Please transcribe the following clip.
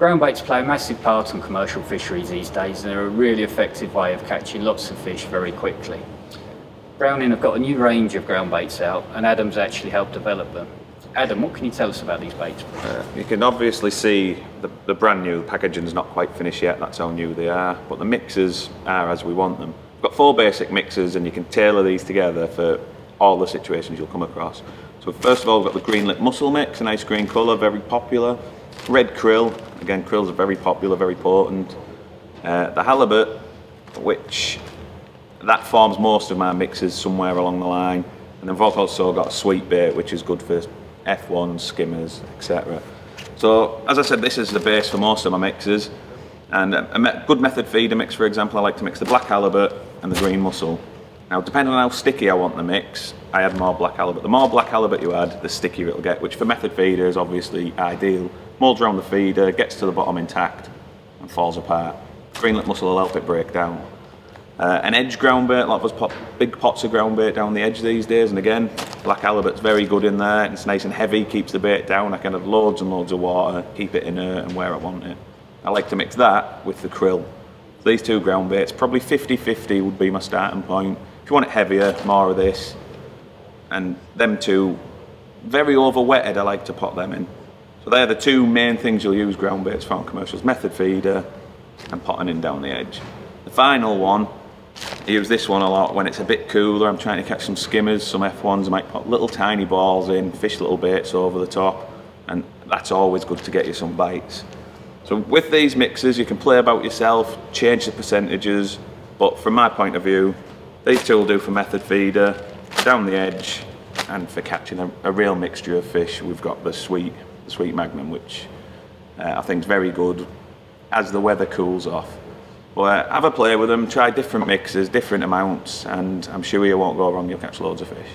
Ground baits play a massive part on commercial fisheries these days, and they're a really effective way of catching lots of fish very quickly. Browning have got a new range of ground baits out, and Adam's actually helped develop them. Adam, what can you tell us about these baits? You can obviously see the brand new packaging's not quite finished yet, that's how new they are, but the mixers are as we want them. We've got 4 basic mixers, and you can tailor these together for all the situations you'll come across. So first of all, we've got the green lip mussel mix, a nice green colour, very popular. Red krill, again krills are very popular, very potent. The halibut, which that forms most of my mixes somewhere along the line. And then we've also got a sweet bait, which is good for F1s, skimmers, etc. So as I said, this is the base for most of my mixes. And a good method feeder mix, for example, I like to mix the black halibut and the green mussel. Now, depending on how sticky I want the mix, I add more black halibut. The more black halibut you add, the stickier it'll get, which for method feeder is obviously ideal. Molds around the feeder, gets to the bottom intact, and falls apart. Green lip mussel will help it break down. An edge ground bait, a lot of us put big pots of ground bait down the edge these days, and again, black halibut's very good in there. It's nice and heavy, keeps the bait down. I can have loads and loads of water, keep it inert and where I want it. I like to mix that with the krill. These 2 ground baits, probably 50-50 would be my starting point. If you want it heavier, more of this. And them 2, very over wetted, I like to pot them in. So they're the 2 main things you'll use ground baits for on commercials, method feeder and potting in down the edge. The final one, I use this one a lot when it's a bit cooler, I'm trying to catch some skimmers, some F1s, I might put little tiny balls in, fish little baits over the top, and that's always good to get you some bites. So with these mixes you can play about yourself, change the percentages, but from my point of view, these 2 will do for method feeder, down the edge, and for catching a real mixture of fish. We've got the sweet Magnum, which I think is very good as the weather cools off. But have a play with them, try different mixes, different amounts, and I'm sure you won't go wrong, you'll catch loads of fish.